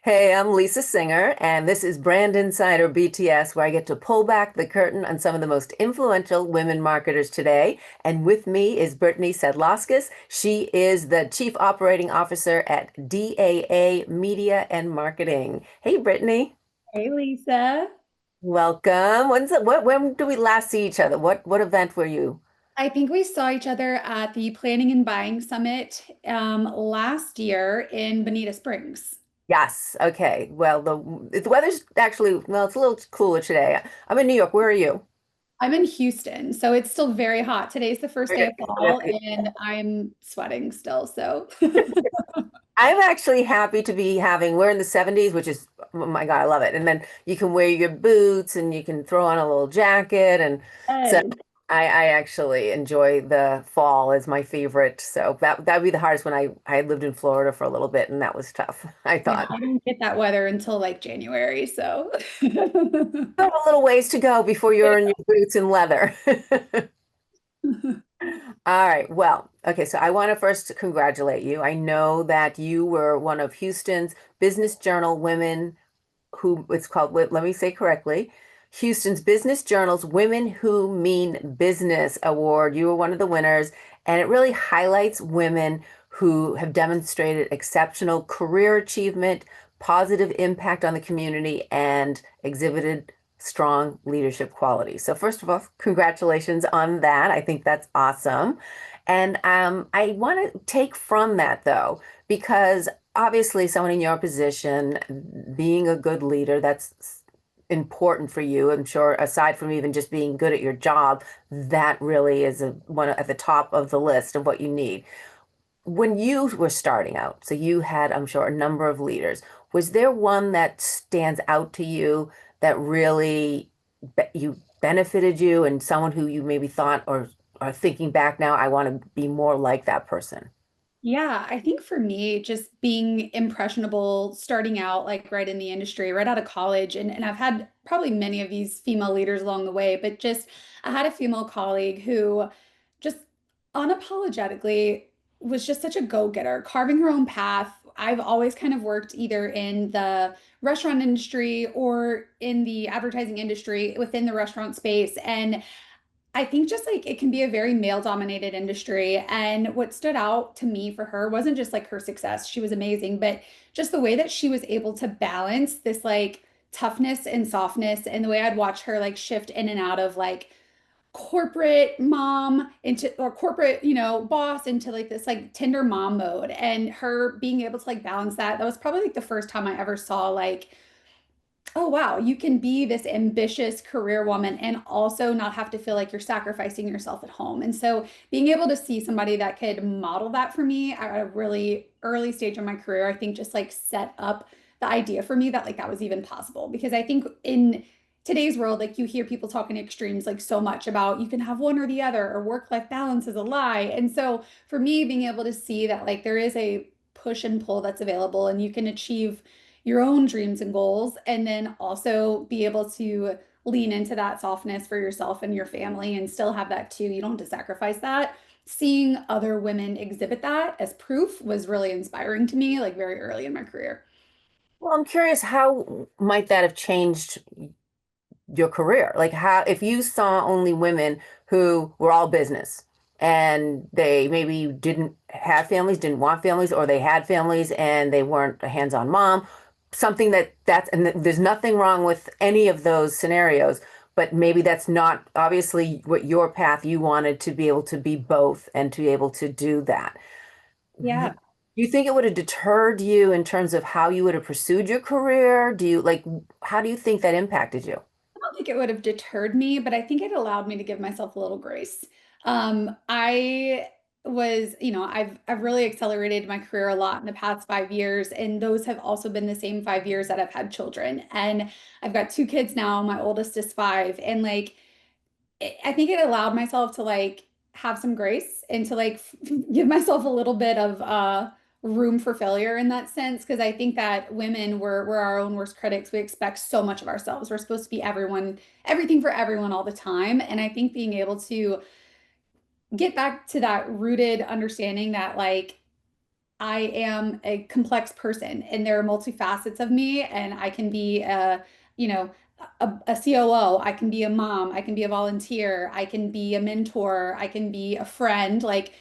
Hey, I'm Lisa Singer, and this is Brand Insider BTS, where I get to pull back the curtain on some of the most influential women marketers today. And with me is Brittany Sadlouskos. She is the Chief Operating Officer at DAA Media and Marketing. Hey, Brittany, Hey Lisa. welcome. When do we last see each other? What event were you? I think we saw each other at the Planning and Buying Summit last year in Bonita Springs. Yes. Okay. Well, the weather's actually, well, it's a little cooler today. I'm in New York. Where are you? I'm in Houston, so it's still very hot. Today's the first day of fall, Okay. and I'm sweating still. So, I'm actually happy to be having, we're in the 70s, which is, oh my God, I love it. And then you can wear your boots and you can throw on a little jacket. And so yes. I actually enjoy the fall as my favorite. So that'd be the hardest when I lived in Florida for a little bit and that was tough, I Yeah, thought. I don't get that weather until like January. So, Still have a little ways to go before you're in your boots and leather. All right. Well, okay. So I want to first congratulate you. I know that you were one of Houston's Business Journal Women who it's called, let me say correctly, Houston's Business Journal's Women Who Mean Business Award. You were one of the winners, and it really highlights women who have demonstrated exceptional career achievement, positive impact on the community, and exhibited strong leadership qualities. So first of all, congratulations on that. I think that's awesome. And I want to take from that though, because obviously someone in your position, being a good leader, that's important for you. I'm sure aside from even just being good at your job, that really is one at the top of the list of what you need. When you were starting out, so you had, I'm sure, a number of leaders. Was there one that stands out to you that really you benefited you and someone who you maybe thought or are thinking back now, I want to be more like that person? yeah, I think for me, just being impressionable, starting out like right in the industry, right out of college, and I've had probably many of these female leaders along the way, but just I had a female colleague who just unapologetically was just such a go-getter, carving her own path. I've always kind of worked either in the restaurant industry or in the advertising industry within the restaurant space. And I think just like it can be a very male dominated industry. And what stood out to me for her wasn't just like her success, she was amazing, but just the way that she was able to balance this like toughness and softness, and the way I'd watch her like shift in and out of like corporate mom into or corporate, boss into like this like tender mom mode, and her being able to like balance that. That was probably like the first time I ever saw like, oh wow, you can be this ambitious career woman and also not have to feel like you're sacrificing yourself at home. And so being able to see somebody that could model that for me at a really early stage of my career, I think just like set up the idea for me that like that was even possible. Because I think in today's world, like you hear people talking extremes like so much about you can have one or the other, or work-life balance is a lie. And so for me, being able to see that like there is a push and pull that's available, and you can achieve your own dreams and goals, and then also be able to lean into that softness for yourself and your family and still have that too. You don't have to sacrifice that. Seeing other women exhibit that as proof was really inspiring to me, like very early in my career. Well, I'm curious, how might that have changed your career? Like how, if you saw only women who were all business and they maybe didn't have families, didn't want families, or they had families and they weren't a hands-on mom, something and there's nothing wrong with any of those scenarios, but maybe that's not obviously what your path, you wanted to be able to be both and to be able to do that. Do Yeah. you think it would have deterred you in terms of how you would have pursued your career? Do you like, how do you think that impacted you? I don't think it would have deterred me, but I think it allowed me to give myself a little grace. I was, I've really accelerated my career a lot in the past 5 years, and those have also been the same 5 years that I've had children. And I've got two kids now. My oldest is 5, and like I think it allowed myself to like have some grace and to like give myself a little bit of room for failure in that sense, because I think that women we're our own worst critics. We expect so much of ourselves. We're supposed to be everyone, everything for everyone all the time. And I think being able to get back to that rooted understanding that like I am a complex person and there are multifacets of me, and I can be you know, a COO, I can be a mom, I can be a volunteer, I can be a mentor, I can be a friend. Like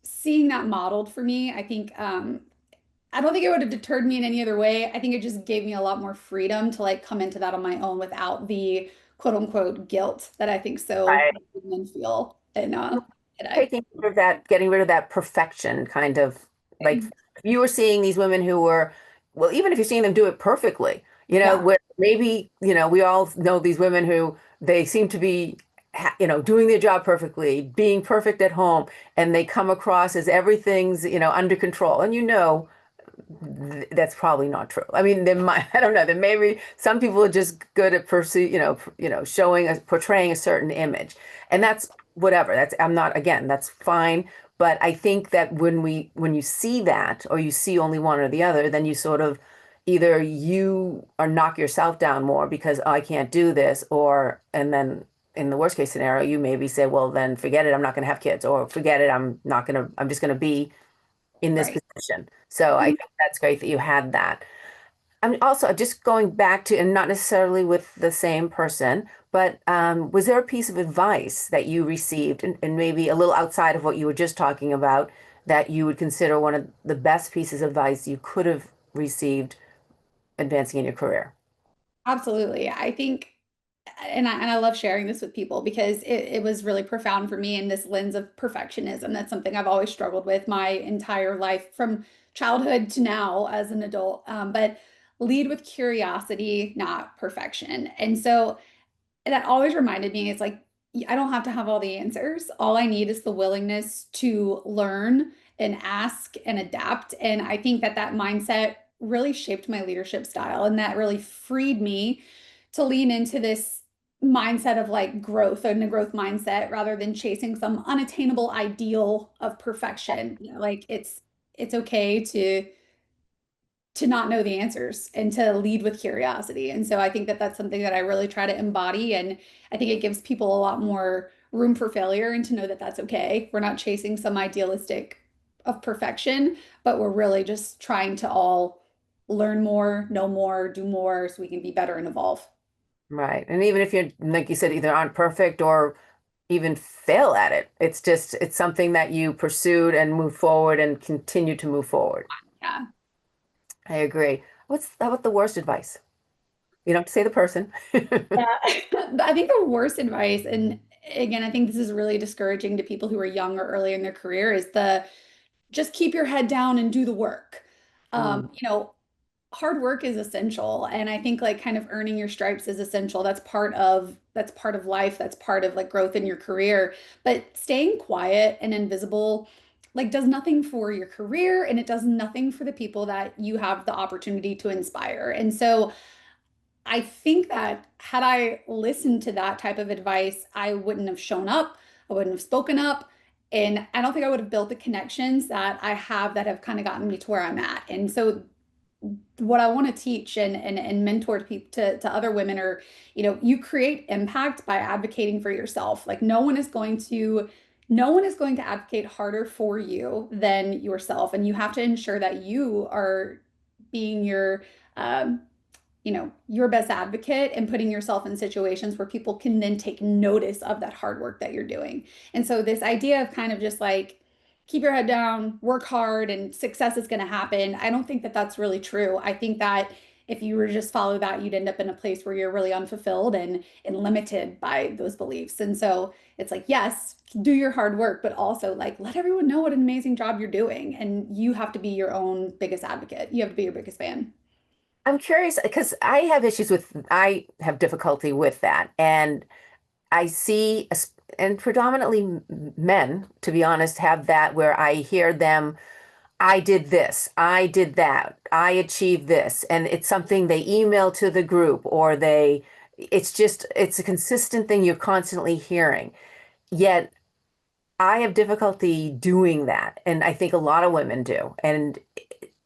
seeing that modeled for me, I think I don't think it would have deterred me in any other way. I think it just gave me a lot more freedom to like come into that on my own without the quote unquote guilt that I think so Right. many women feel today. Taking rid of that, getting rid of that perfection kind of like you were seeing these women who were, well, even if you're seeing them do it perfectly, Yeah, where maybe, we all know these women who they seem to be, doing their job perfectly, being perfect at home, and they come across as everything's, under control. And that's probably not true. I mean, there might, I don't know, there maybe some people are just good at pursue, showing portraying a certain image. And that's whatever. That's I'm not again, that's fine. But I think that when you see that or you see only one or the other, then you sort of either you or knock yourself down more because oh, I can't do this, or and then in the worst case scenario, you maybe say, well, then forget it, I'm not gonna have kids, or forget it, I'm just gonna be in this right. position. So I think that's great that you had that. I'm also just going back to, and not necessarily with the same person, but was there a piece of advice that you received, and maybe a little outside of what you were just talking about, that you would consider one of the best pieces of advice you could have received advancing in your career? Absolutely. I think, and I love sharing this with people because it was really profound for me in this lens of perfectionism. That's something I've always struggled with my entire life from childhood to now as an adult. But lead with curiosity, not perfection. And so that always reminded me, it's like, I don't have to have all the answers. All I need is the willingness to learn and ask and adapt. And I think that that mindset really shaped my leadership style. And that really freed me to lean into this mindset of like growth and a growth mindset rather than chasing some unattainable ideal of perfection. Like it's okay to not know the answers and to lead with curiosity. And so I think that that's something that I really try to embody. And I think it gives people a lot more room for failure and to know that that's okay. We're not chasing some idealistic of perfection, but we're really just trying to all learn more, know more, do more so we can be better and evolve. Right. And even if you're, like you said, either aren't perfect or even fail at it, it's something that you pursued and moved forward and continue to move forward. Yeah. I agree. How about the worst advice? You don't have to say the person. Yeah. I think the worst advice, and again, I think this is really discouraging to people who are young or early in their career, is the just keep your head down and do the work. Mm, Hard work is essential, and I think like kind of earning your stripes is essential. That's part of life. That's part of like growth in your career. But staying quiet and invisible like does nothing for your career, and it does nothing for the people that you have the opportunity to inspire. And so I think that had I listened to that type of advice, I wouldn't have shown up, I wouldn't have spoken up, and I don't think I would have built the connections that I have that have kind of gotten me to where I'm at. And so what I want to teach and mentor people to other women are, you create impact by advocating for yourself. Like no one is going to advocate harder for you than yourself. And you have to ensure that you are being um, your best advocate and putting yourself in situations where people can then take notice of that hard work that you're doing. And so this idea of kind of just like keep your head down, work hard, and success is going to happen. I don't think that that's really true. I think that if you were to just follow that, you'd end up in a place where you're really unfulfilled and limited by those beliefs. And so it's like, yes, do your hard work, but also like let everyone know what an amazing job you're doing. And you have to be your own biggest advocate. You have to be your biggest fan. I'm curious because I have difficulty with that. And I see, and predominantly men, to be honest, have that where I hear them, I did this, I did that, I achieved this. And it's something they email to the group or it's a consistent thing you're constantly hearing. Yet I have difficulty doing that. And I think a lot of women do. And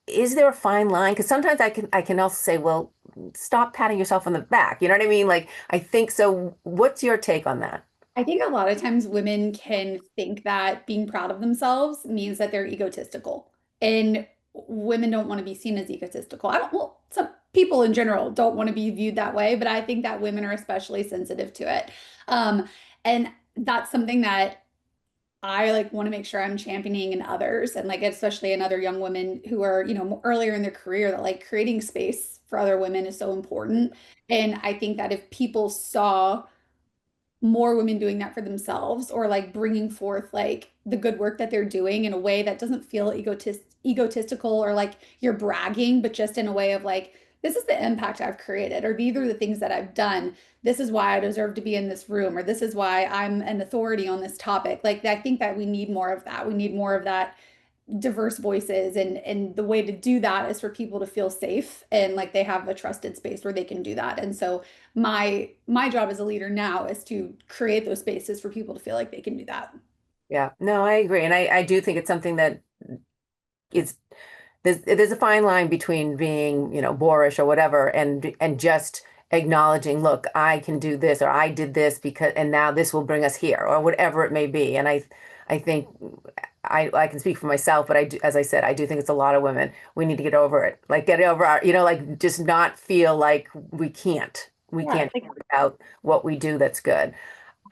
is there a fine line? Because sometimes I can also say, well, stop patting yourself on the back. You know what I mean? Like I think so. What's your take on that? I think a lot of times women can think that being proud of themselves means that they're egotistical. And women don't want to be seen as egotistical. I don't, well, some people in general don't want to be viewed that way, but I think that women are especially sensitive to it. And that's something that I like want to make sure I'm championing in others and like especially in other young women who are, earlier in their career that like creating space for other women is so important. And I think that if people saw more women doing that for themselves or like bringing forth like the good work that they're doing in a way that doesn't feel egotistical or like you're bragging, but just in a way of like, this is the impact I've created, or these are the things that I've done. This is why I deserve to be in this room, or this is why I'm an authority on this topic. Like, I think that we need more of that. We need more of that diverse voices and the way to do that is for people to feel safe and like they have a trusted space where they can do that. And so my job as a leader now is to create those spaces for people to feel like they can do that. Yeah, no, I agree. And I do think it's something that it's there's a fine line between being, boorish or whatever and just acknowledging, look, I can do this or I did this because and now this will bring us here or whatever it may be. And I think I can speak for myself, but I do, as I said, I do think it's a lot of women. We need to get over it. Like get over our, like just not feel like we Yeah, can't figure out what we do that's good.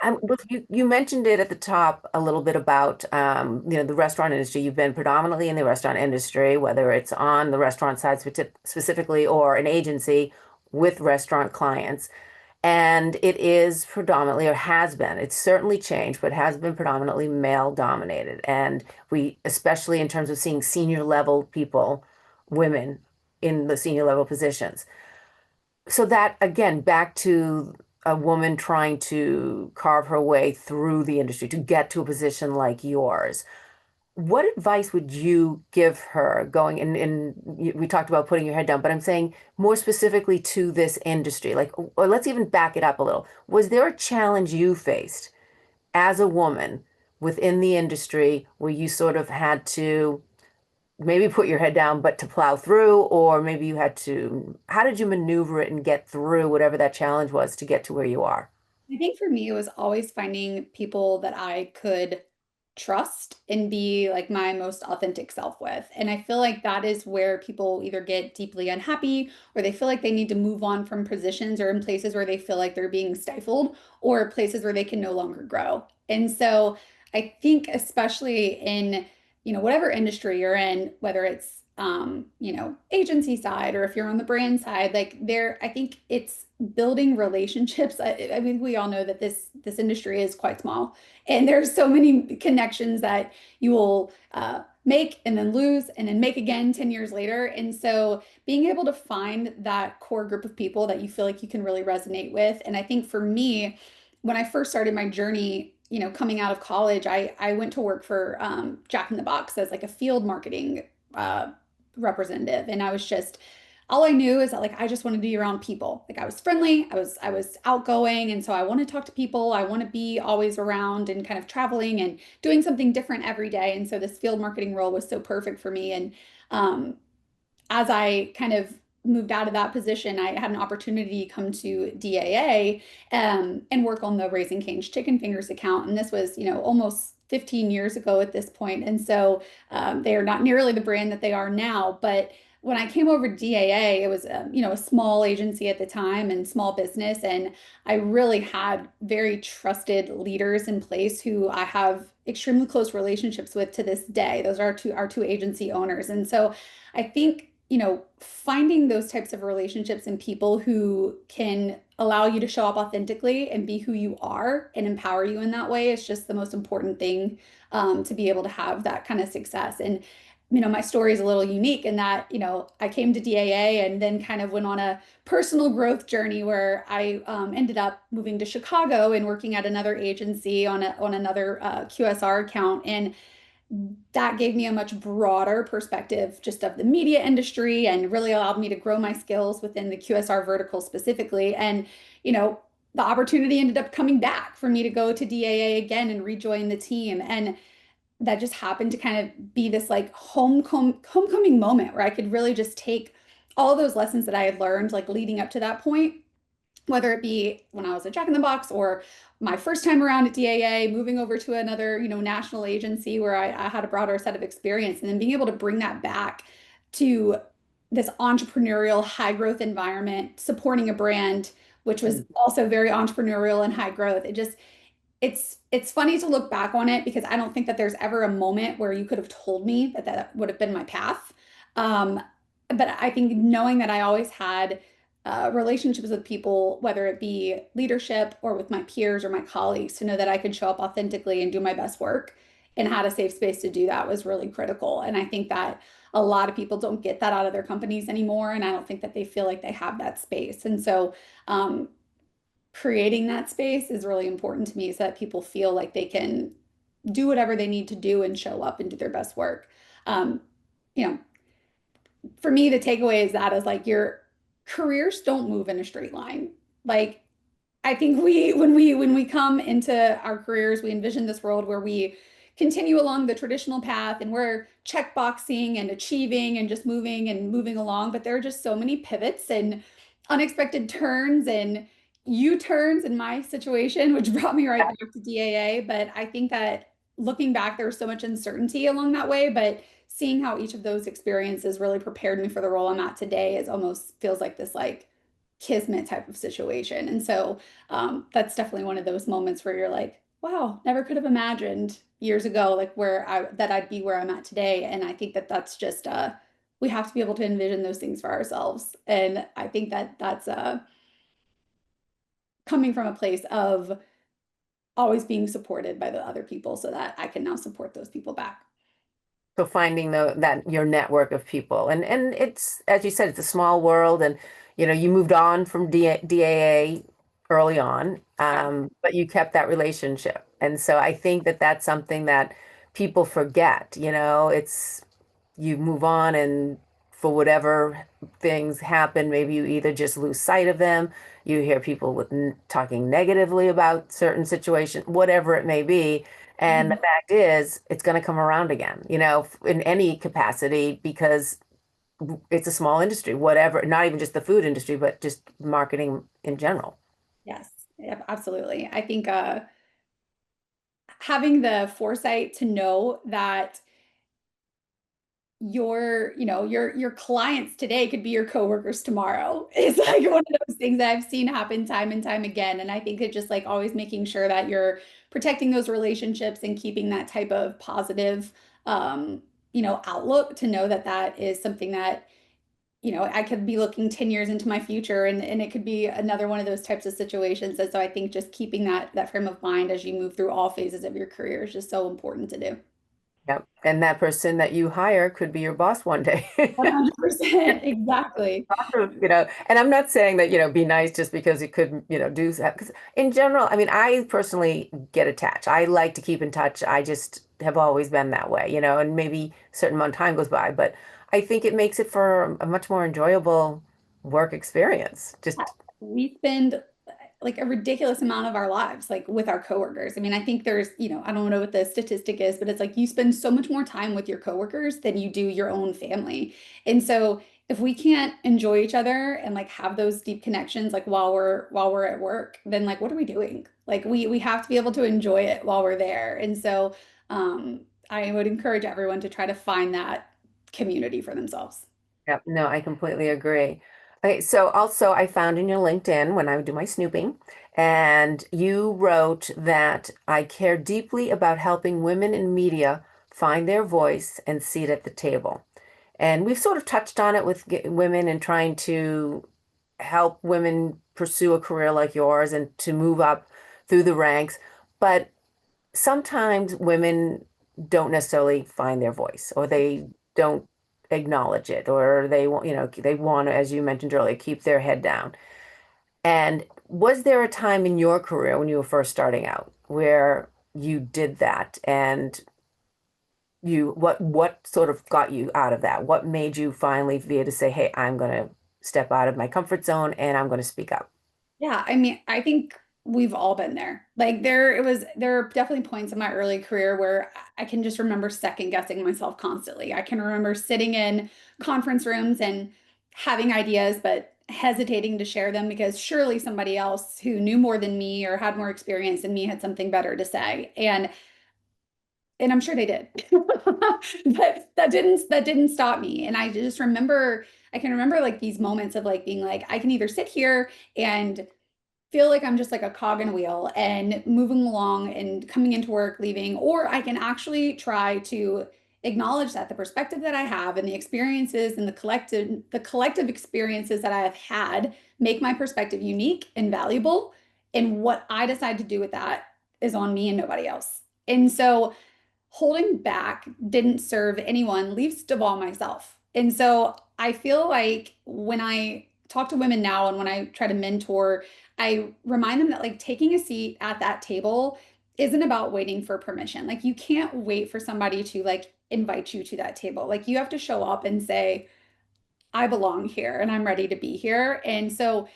Well, you mentioned it at the top a little bit about the restaurant industry. You've been predominantly in the restaurant industry, whether it's on the restaurant side specifically or an agency with restaurant clients. And it is predominantly, or has been, it's certainly changed, but has been predominantly male dominated. And we, especially in terms of seeing senior level people, women in the senior level positions. So that again, back to a woman trying to carve her way through the industry to get to a position like yours. What advice would you give her going we talked about putting your head down, but I'm saying more specifically to this industry, like, or let's even back it up a little. Was there a challenge you faced as a woman within the industry where you sort of had to maybe put your head down, but to plow through, or maybe you had to, how did you maneuver it and get through whatever that challenge was to get to where you are? I think for me, it was always finding people that I could trust and be like my most authentic self with. And I feel like that is where people either get deeply unhappy or they feel like they need to move on from positions or in places where they feel like they're being stifled or places where they can no longer grow. And so I think, especially in, whatever industry you're in, whether it's agency side or if you're on the brand side, like I think it's building relationships. I mean, we all know that this industry is quite small, and there's so many connections that you will make and then lose and then make again 10 years later. And so being able to find that core group of people that you feel like you can really resonate with. And I think for me, when I first started my journey, coming out of college, I went to work for Jack in the Box as like a field marketing representative. And I was just, all I knew is that like I just wanted to be around people. Like I was friendly, I was outgoing, and so I want to talk to people. I want to be always around and kind of traveling and doing something different every day. And so this field marketing role was so perfect for me. And um, as I kind of moved out of that position, I had an opportunity to come to DAA and work on the Raising Cane's Chicken Fingers account. And this was, almost 15 years ago at this point. And so they are not nearly the brand that they are now. But when I came over to DAA, it was, a small agency at the time and small business. And I really had very trusted leaders in place who I have extremely close relationships with to this day. Those are our two agency owners. And so I think, finding those types of relationships and people who can allow you to show up authentically and be who you are and empower you in that way is just the most important thing to be able to have that kind of success. And, my story is a little unique in that, I came to DAA and then kind of went on a personal growth journey where I ended up moving to Chicago and working at another agency on another QSR account. And that gave me a much broader perspective just of the media industry and really allowed me to grow my skills within the QSR vertical specifically. And, the opportunity ended up coming back for me to go to DAA again and rejoin the team. And that just happened to kind of be this like homecoming moment where I could really just take all those lessons that I had learned, like leading up to that point, whether it be when I was at Jack in the Box or my first time around at DAA, moving over to another, national agency where I had a broader set of experience, and then being able to bring that back to this entrepreneurial high growth environment, supporting a brand which was Mm. also very entrepreneurial and high growth. It's funny to look back on it because I don't think that there's ever a moment where you could have told me that that would have been my path. Um, but I think knowing that I always had relationships with people, whether it be leadership or with my peers or my colleagues, to know that I could show up authentically and do my best work and had a safe space to do that was really critical. And I think that a lot of people don't get that out of their companies anymore. And I don't think that they feel like they have that space. And so, creating that space is really important to me so that people feel like they can do whatever they need to do and show up and do their best work. Um, you know, for me, the takeaway is that is like your careers don't move in a straight line. Like I think when we come into our careers, we envision this world where we continue along the traditional path and we're checkboxing and achieving and just moving and moving along. But there are just so many pivots and unexpected turns and U-turns in my situation, which brought me right back to DAA. But I think that looking back, there was so much uncertainty along that way. But seeing how each of those experiences really prepared me for the role I'm at today is almost feels like this like kismet type of situation. And so that's definitely one of those moments where you're like, wow, never could have imagined years ago, like I'd be where I'm at today. And I think that that's just, we have to be able to envision those things for ourselves. And I think that that's coming from a place of always being supported by the other people so that I can now support those people back. So finding that your network of people, and it's, as you said, it's a small world, and you moved on from DAA early on, Yeah. but you kept that relationship, and so I think that that's something that people forget. It's you move on, and for whatever things happen, maybe you either just lose sight of them, you hear people talking negatively about certain situations, whatever it may be. And the Mhm. fact is, it's going to come around again, in any capacity, because it's a small industry, whatever, not even just the food industry, but just marketing in general. Yes, yep, absolutely. I think having the foresight to know that your clients today could be your coworkers tomorrow. It's Yep. like one of those things that I've seen happen time and time again. And I think it's just like always making sure that you're protecting those relationships and keeping that type of positive, outlook to know that that is something that, I could be looking 10 years into my future and it could be another one of those types of situations. And so I think just keeping that frame of mind as you move through all phases of your career is just so important to do. Yep. And that person that you hire could be your boss one day. 100%. Exactly. And I'm not saying that, be nice just because you could, do that. Because in general, I mean, I personally get attached. I like to keep in touch. I just have always been that way, and maybe a certain amount of time goes by, but I think it makes it for a much more enjoyable work experience. Just, We spend like a ridiculous amount of our lives like with our coworkers. I mean, I think there's, I don't know what the statistic is, but it's like you spend so much more time with your coworkers than you do your own family. And so if we can't enjoy each other and like have those deep connections like while we're at work, then like what are we doing? Like we have to be able to enjoy it while we're there. And so I would encourage everyone to try to find that community for themselves. yep, no, I completely agree. Okay, so also I found in your LinkedIn when I would do my snooping, and you wrote that I care deeply about helping women in media find their voice and seat at the table. And we've sort of touched on it with women and trying to help women pursue a career like yours and to move up through the ranks. But sometimes women don't necessarily find their voice, or they don't acknowledge it, or they want, they want to, as you mentioned earlier, keep their head down. And was there a time in your career when you were first starting out where you did that, and what sort of got you out of that? What made you finally be able to say, "Hey, I'm going to step out of my comfort zone and I'm going to speak up"? Yeah, I mean, I think we've all been there. Like there are definitely points in my early career where I can just remember second guessing myself constantly. I can remember sitting in conference rooms and having ideas, but hesitating to share them because surely somebody else who knew more than me or had more experience than me had something better to say. And and I'm sure they did. But that didn't stop me. And I just remember, I can remember like these moments of like being like, I can either sit here and feel like I'm just like a cog in a wheel and moving along and coming into work, leaving, or I can actually try to acknowledge that the perspective that I have and the experiences and the collective experiences that I have had make my perspective unique and valuable. And what I decide to do with that is on me and nobody else. And so holding back didn't serve anyone, least of all myself. And so I feel like when I talk to women now and when I try to mentor, I remind them that like taking a seat at that table isn't about waiting for permission. Like you can't wait for somebody to like invite you to that table. Like you have to show up and say, I belong here and I'm ready to be here. And so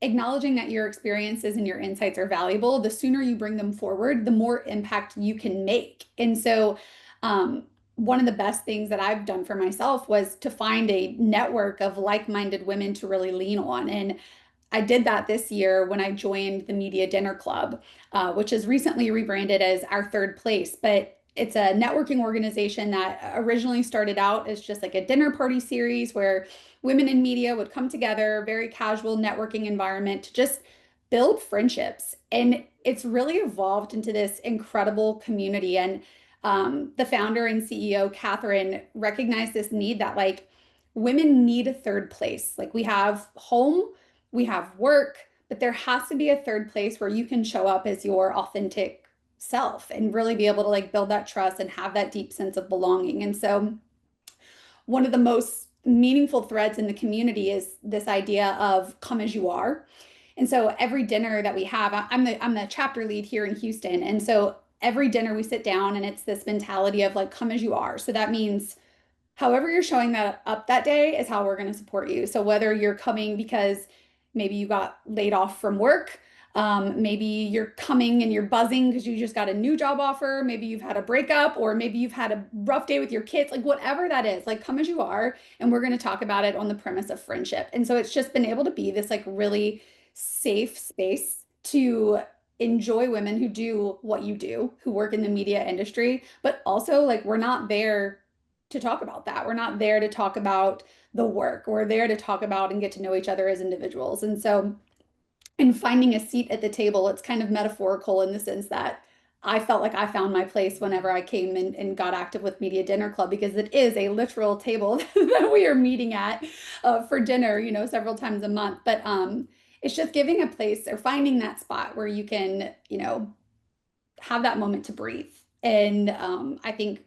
acknowledging that your experiences and your insights are valuable, the sooner you bring them forward, the more impact you can make. And so, one of the best things that I've done for myself was to find a network of like-minded women to really lean on. And I did that this year when I joined the Media Dinner Club, which is recently rebranded as Our Third Place. But it's a networking organization that originally started out as just like a dinner party series where women in media would come together, very casual networking environment to just build friendships. And it's really evolved into this incredible community. And the founder and CEO, Catherine, recognized this need that like women need a third place. Like we have home, we have work, but there has to be a third place where you can show up as your authentic self and really be able to like build that trust and have that deep sense of belonging. And so one of the most meaningful threads in the community is this idea of come as you are. And so every dinner that we have, I'm the chapter lead here in Houston. And so every dinner we sit down and it's this mentality of like come as you are. So that means however you're showing that up that day is how we're going to support you. So whether you're coming because maybe you got laid off from work, maybe you're coming and you're buzzing because you just got a new job offer, maybe you've had a breakup, or maybe you've had a rough day with your kids, like whatever that is, like come as you are, and we're going to talk about it on the premise of friendship. And so it's just been able to be this like really safe space to enjoy women who do what you do, who work in the media industry, but also like we're not there to talk about that. We're not there to talk about the work. We're there to talk about and get to know each other as individuals. And so, in finding a seat at the table, it's kind of metaphorical in the sense that I felt like I found my place whenever I came and got active with Media Dinner Club because it is a literal table that we are meeting at for dinner, several times a month. But it's just giving a place or finding that spot where you can, have that moment to breathe. And I think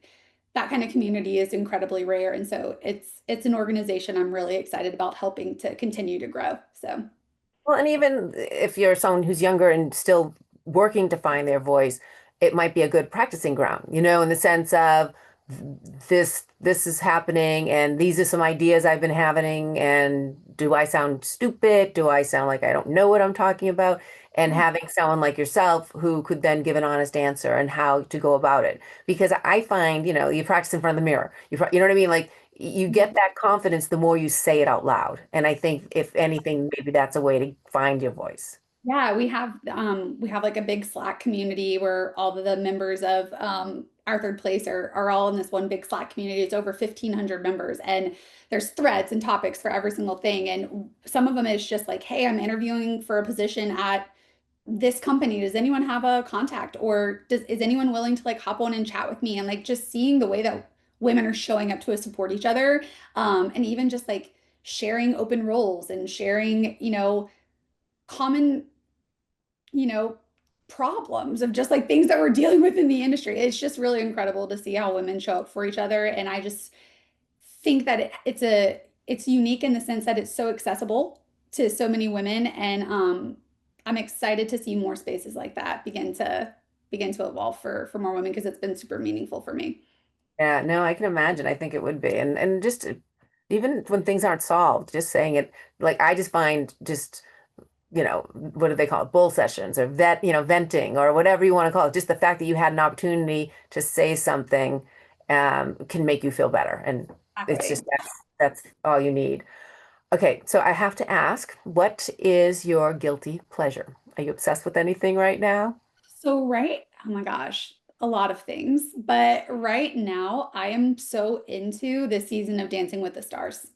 that kind of community is incredibly rare. And so it's an organization I'm really excited about helping to continue to grow. So Well, and even if you're someone who's younger and still working to find their voice, it might be a good practicing ground, in the sense of this is happening and these are some ideas I've been having, and do I sound stupid? Do I sound like I don't know what I'm talking about? And having someone like yourself who could then give an honest answer and how to go about it. Because I find, you practice in front of the mirror. You know what I mean? Like you get that confidence the more you say it out loud. And I think if anything, maybe that's a way to find your voice. yeah, we have like a big Slack community where all of the members of our third place are all in this one big Slack community. It's over 1,500 members and there's threads and topics for every single thing. And some of them is just like, hey, I'm interviewing for a position at this company. Does anyone have a contact? Or is anyone willing to like hop on and chat with me? And like just seeing the way that women are showing up to support each other. And even just like sharing open roles and sharing, common you know, problems of just like things that we're dealing with in the industry. It's just really incredible to see how women show up for each other. And I just think that it's unique in the sense that it's so accessible to so many women. And I'm excited to see more spaces like that begin to evolve for more women because it's been super meaningful for me. Yeah, no, I can imagine. I think it would be. And just even when things aren't solved, just saying it, like I just find just what do they call it? Bull sessions or venting or whatever you want to call it. Just the fact that you had an opportunity to say something can make you feel better. And it's just Exactly. that's all you need. Okay, so I have to ask, what is your guilty pleasure? Are you obsessed with anything right now? So, right? Oh my gosh. a lot of things, but right now I am so into this season of Dancing with the Stars.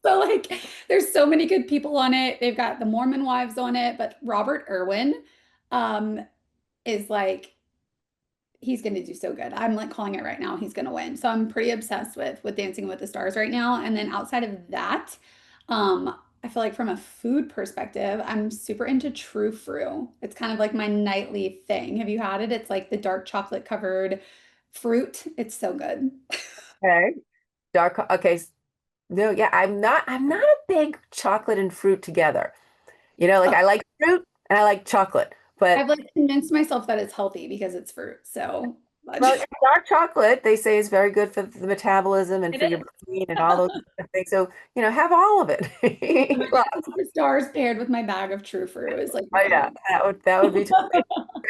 So like there's so many good people on it. They've got the Mormon wives on it, but Robert Irwin um is like he's going to do so good. I'm like calling it right now. He's going to win. So I'm pretty obsessed with Dancing with the Stars right now. And then outside of that, I feel like from a food perspective, I'm super into True Fruit. It's kind of like my nightly thing. Have you had it? It's like the dark chocolate covered fruit. It's so good. Okay. Okay. No, yeah, I'm not a big chocolate and fruit together. Like I like fruit and I like chocolate, I've but like convinced myself that it's healthy because it's fruit. So well, yeah, dark chocolate they say is very good for the metabolism and it for your is. brain and all those things. So, have all of My it. Dancing with the Stars paired with my bag of True Fruit is like Oh yeah, yummy. that would be totally.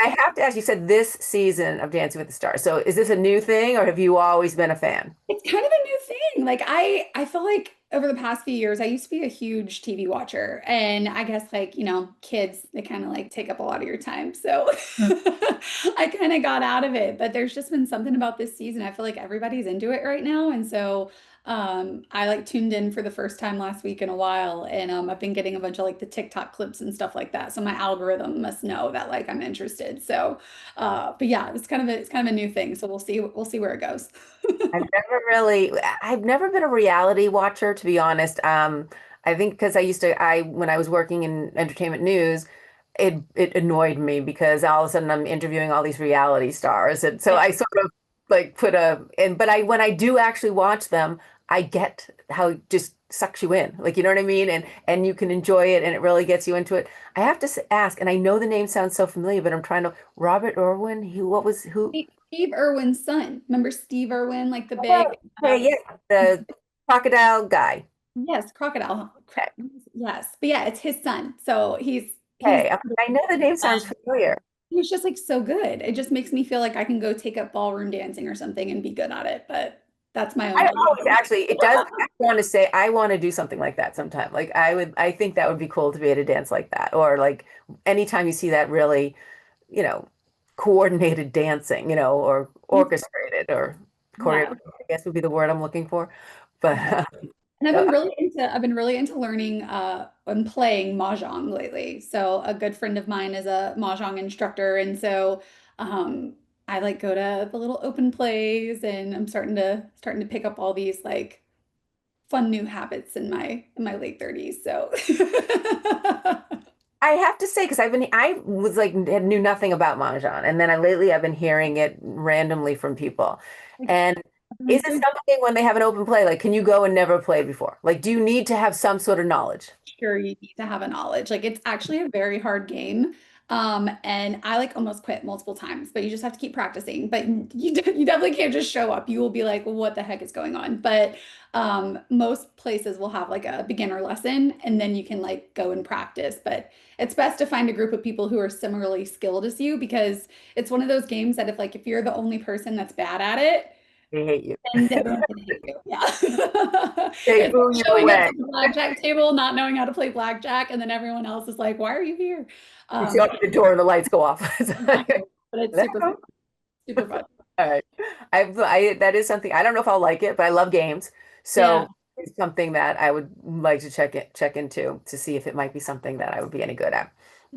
I have to ask, you said this season of Dancing with the Stars. So is this a new thing or have you always been a fan? It's kind of a new thing. Like I feel like over the past few years, I used to be a huge TV watcher. And I guess like, kids, they kind of like take up a lot of your time. So I kind of got out of it. But there's just been something about this season. I feel like everybody's into it right now. And so I like tuned in for the first time last week in a while. And I've been getting a bunch of like the TikTok clips and stuff like that. So my algorithm must know that like I'm interested. So but yeah, it's kind of a new thing. So we'll see where it goes. I've never been a reality watcher, to be honest. I think because when I was working in entertainment news, it annoyed me because all of a sudden I'm interviewing all these reality stars. And so Yeah. I sort of like but when I do actually watch them, I get how it just sucks you in. Like, you know what I mean? And you can enjoy it and it really gets you into it. I have to ask, and I know the name sounds so familiar, but I'm trying to, Robert Irwin, who? Steve Irwin's son. Remember Steve Irwin, like the Oh, big okay, yeah, the crocodile guy. yes, crocodile. Okay, Yes. But yeah, it's his son. So he's okay. I know the name sounds familiar. he's just like so good. It just makes me feel like I can go take up ballroom dancing or something and be good at it. But that's my own I belief. always actually, it does. I want to say I want to do something like that sometime. Like I think that would be cool to be able to dance like that, or like anytime you see that really, you know, coordinated dancing, or orchestrated or Yeah. choreographed, I guess would be the word I'm looking for. But And uh, I've been really into learning and playing mahjong lately. So a good friend of mine is a mahjong instructor, and so I like go to the little open plays, and I'm starting to pick up all these like fun new habits in my late 30s. So I have to say, because I was like, knew nothing about Mahjong. And then lately I've been hearing it randomly from people. And is everyone's it so something when they have an open play, like, can you go and never play before? Like, do you need to have some sort of knowledge? sure you need to have a knowledge. Like it's actually a very hard game. And I like almost quit multiple times, but you just have to keep practicing. But you definitely can't just show up. You will be like, what the heck is going on? But most places will have like a beginner lesson and then you can like go and practice. But it's best to find a group of people who are similarly skilled as you because it's one of those games that if you're the only person that's bad at it, They hate you. and everyone's gonna hate you. Yeah. They It's boo like you showing up away. to the blackjack table, not knowing how to play blackjack, and then everyone else is like, "Why are you here?" You see out But the door and the lights go off. It's exactly. like, But it's super fun. "No." Super fun. All right. That is something, I don't know if I'll like it, but I love games. Yeah. So it's something that I would like to check into to see if it might be something that I would be any good at.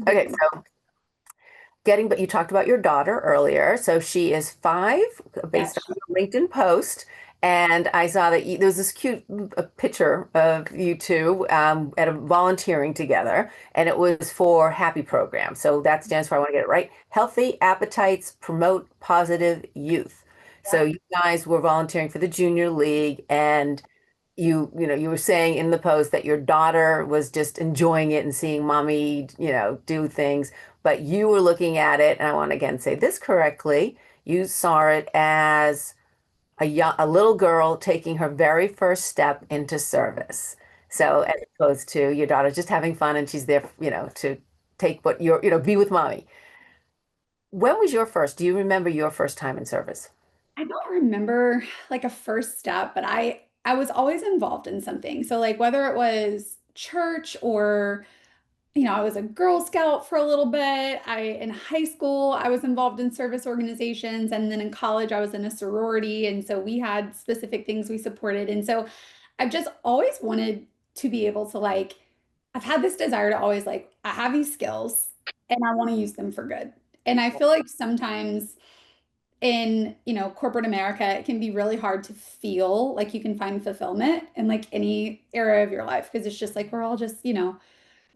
Okay, Agreed. so but you talked about your daughter earlier. So she is 5, based Yes. on your LinkedIn post. And I saw that there was this cute picture of you two at a volunteering together, and it was for Happy Program. So that stands for, I want to get it right, Healthy Appetites Promote Positive Youth. So Yeah. you guys were volunteering for the Junior League, and you were saying in the post that your daughter was just enjoying it and seeing mommy, do things, but you were looking at it, and I want to again say this correctly. You saw it as a little girl taking her very first step into service. So as opposed to your daughter just having fun and she's there, to take be with mommy. When was your first? Do you remember your first time in service? I don't remember like a first step, but I was always involved in something. So like whether it was church or I was a Girl Scout for a little bit. In high school, I was involved in service organizations, and then in college, I was in a sorority, and so we had specific things we supported. And so I've just always wanted to be able to like, I've had this desire to always like, I have these skills and I want to use them for good. And I feel like sometimes in, corporate America, it can be really hard to feel like you can find fulfillment in like any area of your life because it's just like we're all just,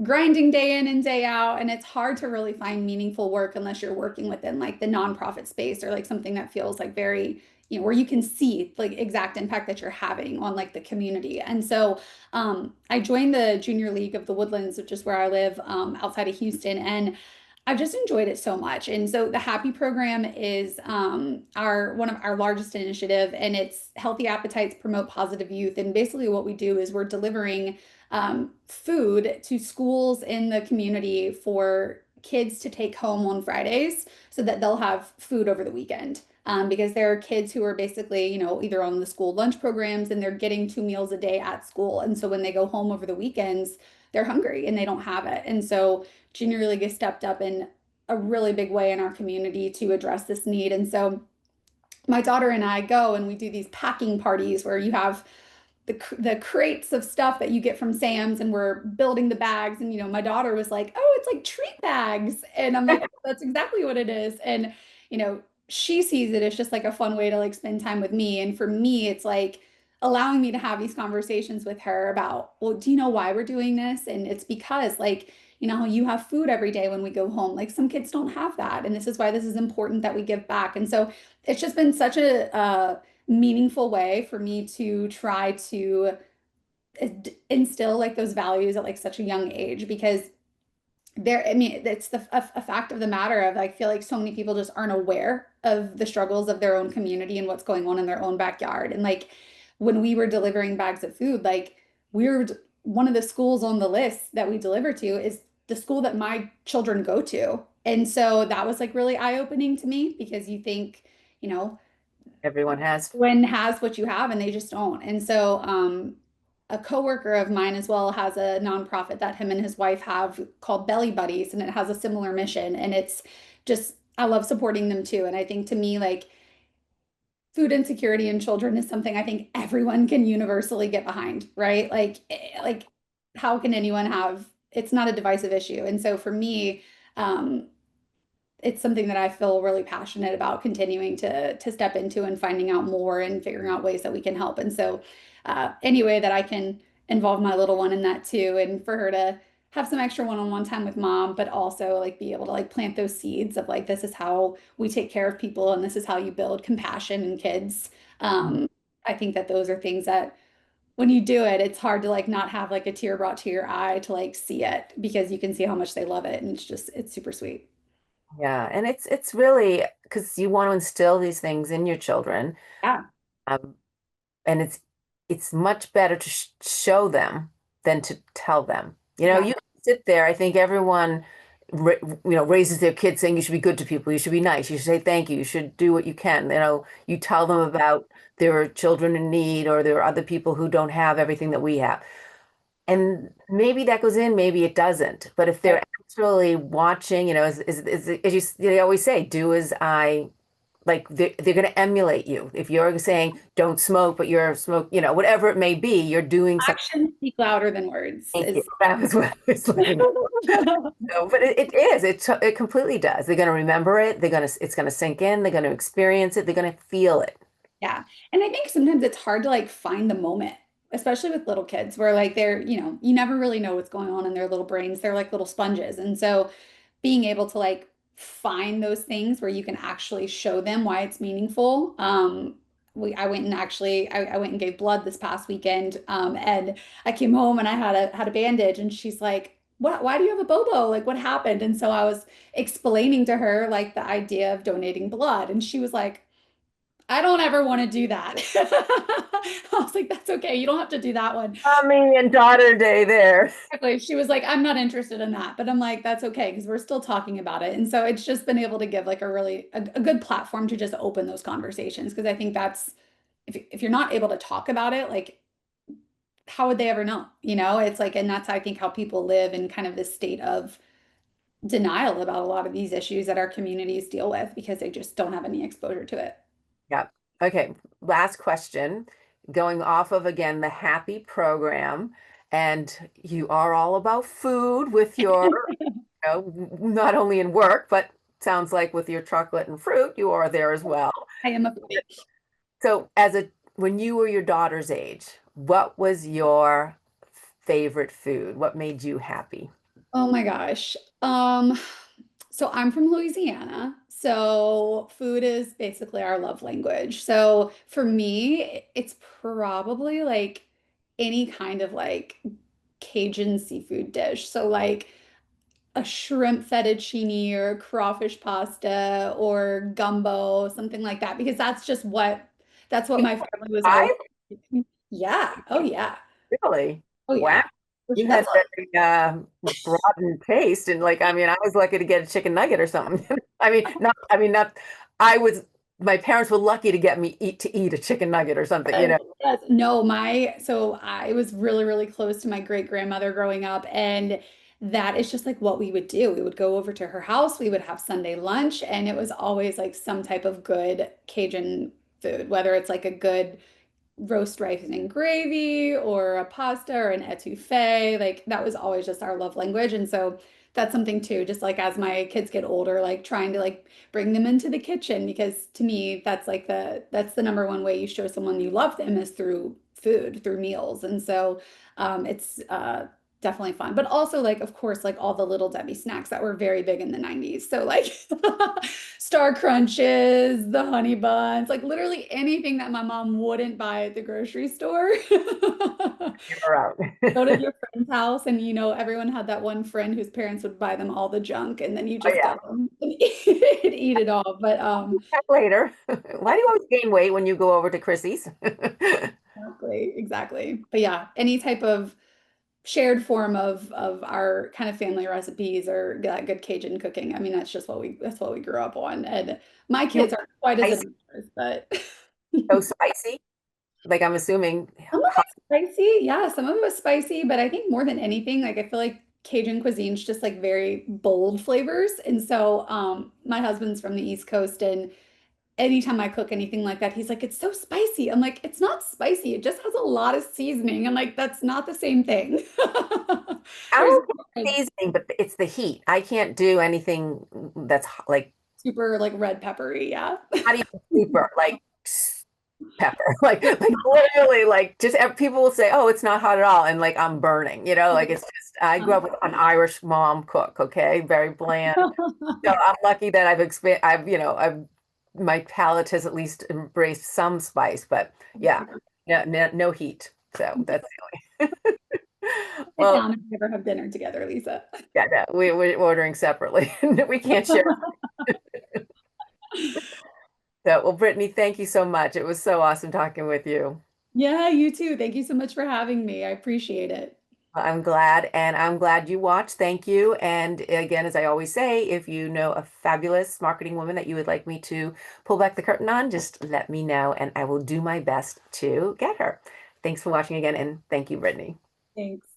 grinding day in and day out. And it's hard to really find meaningful work unless you're working within like the nonprofit space or like something that feels like very, where you can see like exact impact that you're having on like the community. And so I joined the Junior League of the Woodlands, which is where I live outside of Houston. And I've just enjoyed it so much. And so the Happy program is our one of our largest initiative, and it's Healthy Appetites Promote Positive Youth. And basically what we do is we're delivering food to schools in the community for kids to take home on Fridays so that they'll have food over the weekend. Because there are kids who are basically, either on the school lunch programs and they're getting 2 meals a day at school. And so when they go home over the weekends, they're hungry and they don't have it. And so Junior League has stepped up in a really big way in our community to address this need. And so my daughter and I go and we do these packing parties where you have the crates of stuff that you get from Sam's and we're building the bags. And my daughter was like, "Oh, it's like treat bags." And I'm like, "That's exactly what it is." And she sees it as just like a fun way to like spend time with me. And for me, it's like allowing me to have these conversations with her about, "Well, do you know why we're doing this?" And it's because like you have food every day when we go home. Like some kids don't have that. And this is why this is important that we give back. And so it's just been such a meaningful way for me to try to instill like those values at like such a young age because I mean, it's a fact of the matter of I feel like so many people just aren't aware of the struggles of their own community and what's going on in their own backyard. And like when we were delivering bags of food, like we were one of the schools on the list that we deliver to is the school that my children go to. And so that was like really eye-opening to me because you think, you know, Everyone has. everyone has what you have and they just don't. And so a coworker of mine as well has a nonprofit that him and his wife have called Belly Buddies, and it has a similar mission. And it's just, I love supporting them too. And I think to me, like food insecurity in children is something I think everyone can universally get behind, right? Like how can anyone have, it's not a divisive issue. And so for me, um, it's something that I feel really passionate about continuing to step into and finding out more and figuring out ways that we can help. And so, any way that I can involve my little one in that too, and for her to have some extra one-on-one time with mom, but also like be able to like plant those seeds of like this is how we take care of people and this is how you build compassion in kids. I think that those are things that when you do it, it's hard to like not have like a tear brought to your eye to like see it because you can see how much they love it and it's super sweet. Yeah, and it's really because you want to instill these things in your children, Yeah. um, and it's much better to sh show them than to tell them. Yeah. You sit there. I think everyone, ra raises their kids saying you should be good to people, you should be nice, you should say thank you, you should do what you can. You tell them about there are children in need or there are other people who don't have everything that we have. And maybe that goes in, maybe it doesn't. But if Right. they're actually watching, as you, they always say, do as I like, they're going to emulate you. If you're saying don't smoke, but you're smoke, whatever it may be, you're doing something. Actions speak louder than words Thank you. is That was what I was looking for. No, but it is. It completely does. They're going to remember it. It's going to sink in. They're going to experience it. They're going to feel it. yeah. And I think sometimes it's hard to like find the moment, especially with little kids where like they're, you never really know what's going on in their little brains. They're like little sponges. And so being able to like find those things where you can actually show them why it's meaningful. I went and actually I went and gave blood this past weekend. And I came home and I had a bandage and she's like, "What, why do you have a bobo? Like what happened?" And so I was explaining to her like the idea of donating blood. And she was like, "I don't ever want to do that." I was like, "That's okay. You don't have to do that one." Mommy and daughter day there. Exactly. She was like, "I'm not interested in that." But I'm like, "That's okay," because we're still talking about it. And so it's just been able to give like a good platform to just open those conversations. Because I think that's if you're not able to talk about it, like how would they ever know? You know, it's like, and that's, I think, how people live in kind of this state of denial about a lot of these issues that our communities deal with because they just don't have any exposure to it. Yeah. Okay. Last question. Going off of again the happy program, and you are all about food with your, not only in work, but sounds like with your chocolate and fruit, you are there as well. I am a foodie. So, when you were your daughter's age, what was your favorite food? What made you happy? Oh my gosh. So I'm from Louisiana. So food is basically our love language. So for me, it's probably like any kind of like Cajun seafood dish. So like a shrimp fettuccine or crawfish pasta or gumbo, something like that, because that's what You my family was always. five? Yeah. Oh yeah. Really? Oh Wow. yeah. For You sure. had very broadened taste, and like, I mean, I was lucky to get a chicken nugget or something. I mean, not. I was. My parents were lucky to get me eat a chicken nugget or something. Yes, yes. No, so I was really, really close to my great grandmother growing up, and that is just like what we would do. We would go over to her house, we would have Sunday lunch, and it was always like some type of good Cajun food, whether it's like a good roast rice and gravy or a pasta or an etouffee. Like that was always just our love language. And so that's something too, just like as my kids get older, like trying to like bring them into the kitchen because to me that's the number one way you show someone you love them is through food, through meals. And so it's definitely fun. But also like of course like all the little Debbie snacks that were very big in the 90s. So like Star Crunches, the honey buns, like literally anything that my mom wouldn't buy at the grocery store. You were out. Go to your friend's house, and you know, everyone had that one friend whose parents would buy them all the junk, and then you Oh just yeah. go and eat it all. But Back later. Why do you always gain weight when you go over to Chrissy's? exactly, exactly. But yeah, any type of shared form of our kind of family recipes or that good Cajun cooking. I mean, that's what we grew up on. And my You kids aren't quite as spicy, adventurous, but so spicy. Like I'm assuming some of hot. it's spicy. Yeah, some of it was spicy, but I think more than anything, like I feel like Cajun cuisine's just like very bold flavors. And so my husband's from the East Coast and anytime I cook anything like that, he's like, it's so spicy. I'm like, it's not spicy. It just has a lot of seasoning. I'm like, that's not the same thing. I There's don't get seasoning, but it's the heat. I can't do anything that's like super like red peppery. Yeah. not even super like pepper. Like literally like just people will say, "Oh, it's not hot at all," and like I'm burning. Like it's just I grew up with an Irish mom cook. Okay, very bland. So I'm lucky that I've my palate has at least embraced some spice, but yeah, no, no, no heat. So that's Sit well, down and never have dinner together, Lisa. yeah, no, we're ordering separately. We can't share. So, well, Brittany, thank you so much. It was so awesome talking with you. Yeah, you too. Thank you so much for having me. I appreciate it. I'm glad, and I'm glad you watched. Thank you. And again, as I always say, if you know a fabulous marketing woman that you would like me to pull back the curtain on, just let me know, and I will do my best to get her. Thanks for watching again, and thank you, Brittany. Thanks.